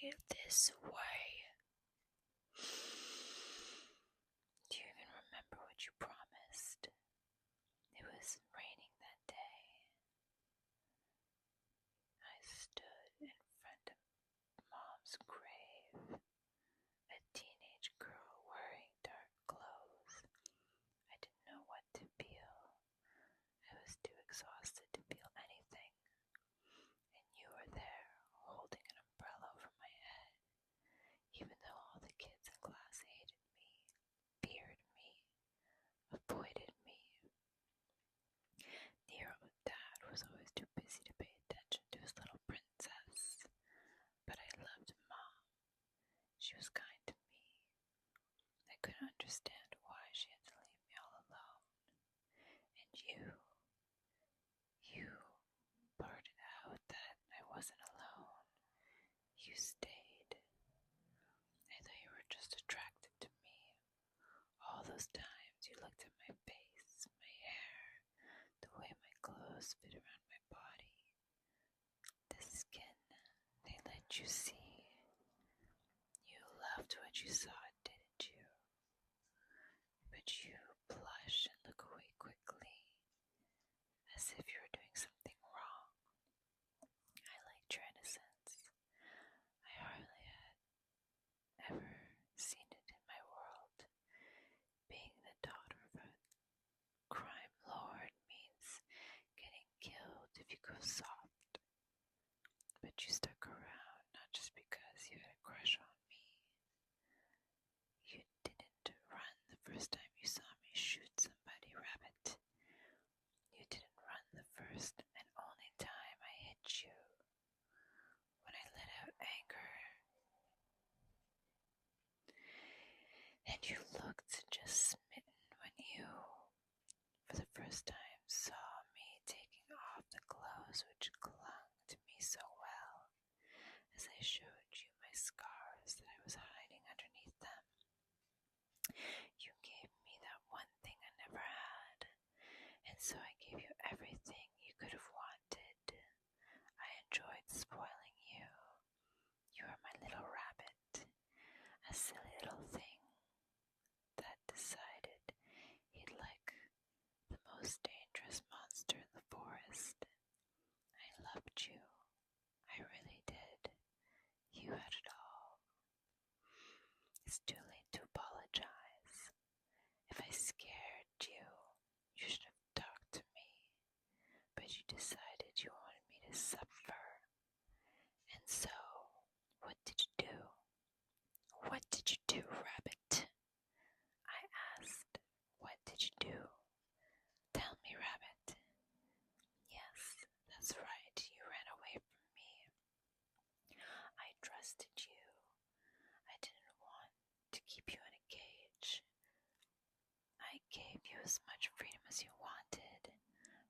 stay this way. Do you even remember what you promised? It was raining that day. I stood in front of Mom's grave, a teenage girl wearing dark clothes. I didn't know what to feel. I was too exhausted to feel anything. And you were there, holding an umbrella over my head, even though all the kids in class hated me, feared me, avoided me. Nero, Dad, was always too busy to pay attention to his little princess. But I loved Mom. She was kind to me. I couldn't understand why she had to leave me all alone. And you blurted out that I wasn't alone. You stayed. I thought you were just attracted to me. All those times you looked at my face, my hair, the way my clothes fit around my body, the skin they let you see. You loved what you saw, didn't you? But you blush and look away quickly, as if you were doing something wrong. I liked your innocence. I hardly had ever seen it in my world. Being the daughter of a crime lord means getting killed if you go soft. But you stuck around, not just because you had a crush on me. You didn't run the first time you saw me shoot somebody, Rabbit. You didn't run the first and only time I hit you. When I let out anger. And you looked just smitten when you, for the first time, saw me taking off the clothes which clung to me so well, as I showed you my scars that I was hiding underneath them. You gave me that one thing I never had, and so I gave you everything you could have wanted. I enjoyed spoiling you. You were my little rabbit, a silly little thing that decided he'd like the most dangerous monster in the forest. I loved you. I really did. You had it all. It's too late to apologize. If I scared you, you should have talked to me. But you decided you wanted me to suffer. And so, what did you do? What did you do, Rabbit? I asked. What did you do? Tell me, Rabbit. Yes, that's right. You ran away from me. I trusted you. I didn't want to keep you in a cage. I gave you as much freedom as you wanted.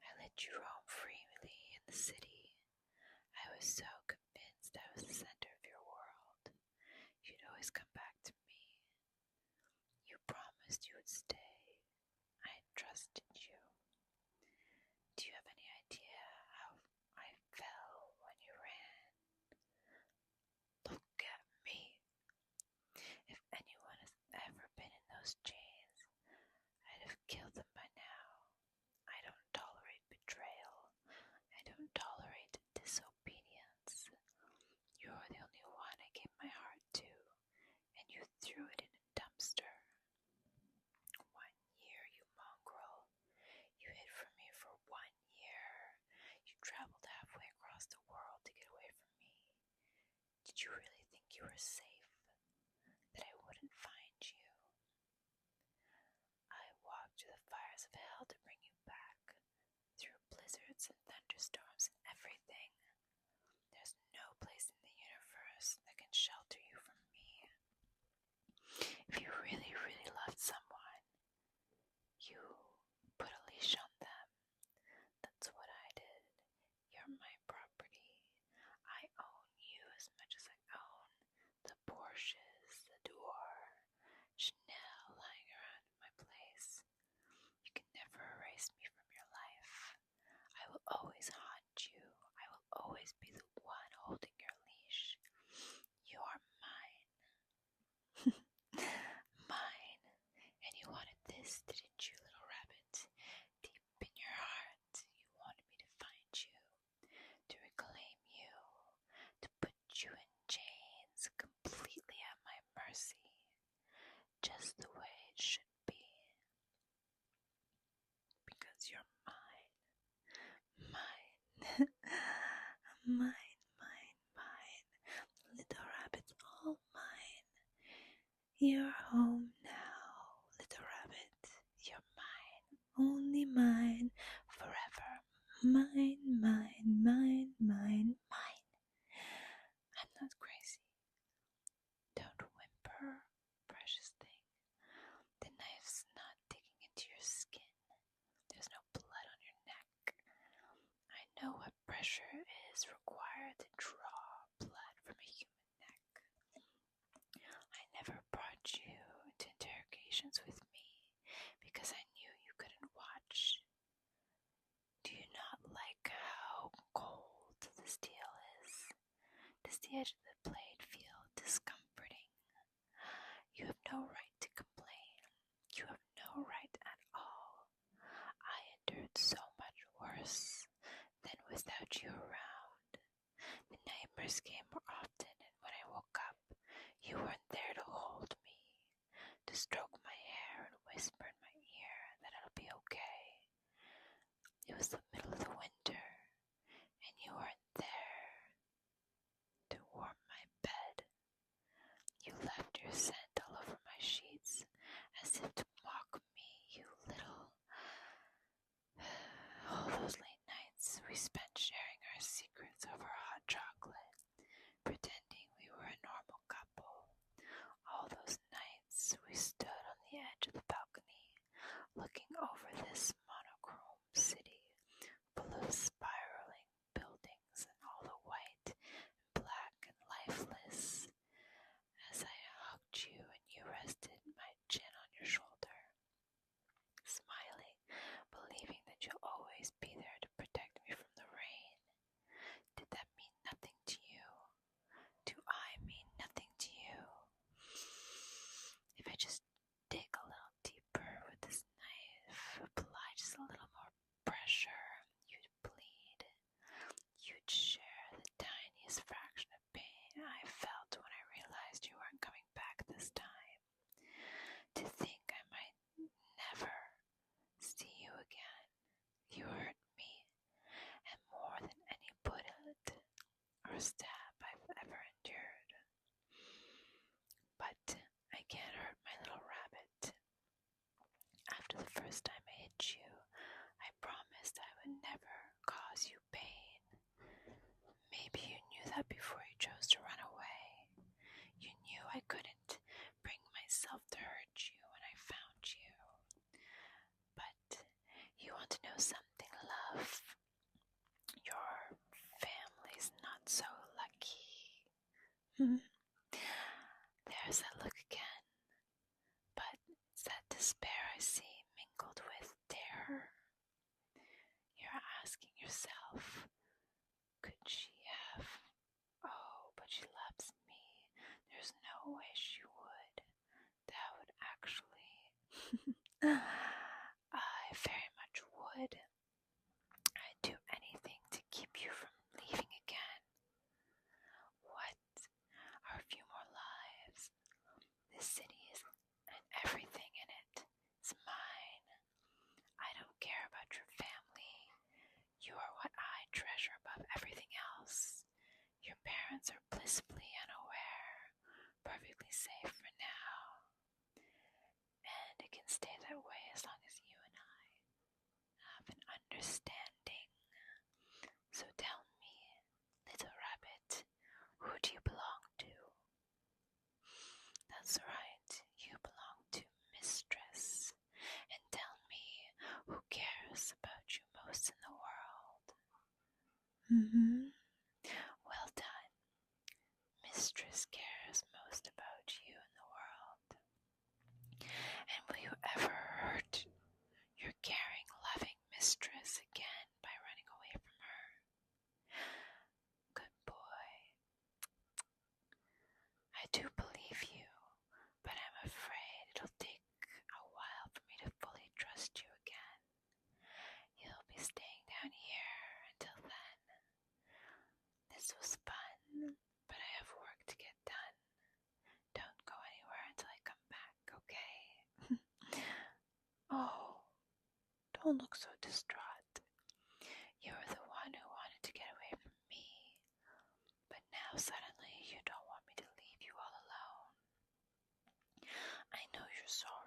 I let you roam freely in the city. I was so convinced I was the center of your world. You'd always come back to me. You promised you would stay. I trusted you. Do you have any idea how I felt when you ran? Look at me. If anyone has ever been in those chains, I'd have killed them by now. I don't tolerate betrayal. I don't tolerate disobedience. You're the only one I gave my heart to, and you threw it in a dumpster. 1 year, you mongrel. You hid from me for 1 year. You traveled halfway across the world to get away from me. Did you really think you were safe? That I wouldn't find you? I walked through the fires of hell to bring you back, through blizzards and thunderstorms and everything. There's no place in the universe that can shelter you from me. If you really, really loved someone, you put a leash on them. That's what I did. You're my property. I own you as much as I own the Porsches, the Dior, Chanel lying around in my place. You can never erase me from your life. I will always haunt You're home now, little rabbit. You're mine, only mine, forever. Mine, mine, mine, mine, mine. I'm not crazy. Don't whimper, precious thing. The knife's not digging into your skin. There's no blood on your neck. I know what pressure is required to draw blood from a human neck. I never brought you into interrogations with me because I knew you couldn't watch. Do you not like how cold the steel is? Does the edge of the blade feel discomforting? You have no right to complain. You have no right at all. I endured so much worse than without you around. The nightmares came more often, and when I woke up, you weren't there to hold me, to stroke my hair and whisper in my ear that it'll be okay. It was the middle of the winter, and you weren't there to warm my bed. You left your scent all over my sheets, as if to mock me, you little... All those late nights we spent sharing our secrets over hot chocolate, pretending we were a normal couple. All those nights we stood on the edge of the balcony, looking over this monochrome city, full of spiraling buildings and all the white and black and lifeless. As I hugged you and you rested my chin on your shoulder, smiling, believing that you'll always be there to protect me from the rain. Did that mean nothing to you? Do I mean nothing to you? If I just dig a little deeper with this knife, apply just a little more pressure, you'd bleed. You'd share the tiniest fraction of pain I felt when I realized you weren't coming back this time. To think I might never see you again. You hurt me, and more than any bullet or stab I've ever endured. But I can't hurt my little rabbit. After the first time I hit you, I promised I would never cause you pain. Maybe you knew that before you chose to run away. You knew I couldn't bring myself to hurt you when I found you. But you want to know something, love? Your family's not so lucky. There's that look again, but it's that despair I see mingled with terror. You're asking yourself, could she have? Oh, but she loves me. There's no way she would. That would actually... I very much would. I'd do anything to keep you from leaving again. What? Are a few more lives? This city and everything in it is mine. I don't care about your family. You are what I treasure above everything else. Your parents are blissfully unaware, perfectly safe for now. And it can stay that way as long as you and I have an understanding. So tell me, little rabbit, who do you belong to? That's right, you belong to Mistress. And tell me, who cares about you most in the world? Well done. Mistress cares most about you in the world. And will you ever hurt your caring, loving mistress again by running away from her? Good boy. I do believe you, but I'm afraid it'll take a while for me to fully trust you again. You'll be staying down here until then. This was fun, but I have work to get done. Don't go anywhere until I come back, okay? Oh, don't look so distraught. You were the one who wanted to get away from me, but now suddenly you don't want me to leave you all alone. saw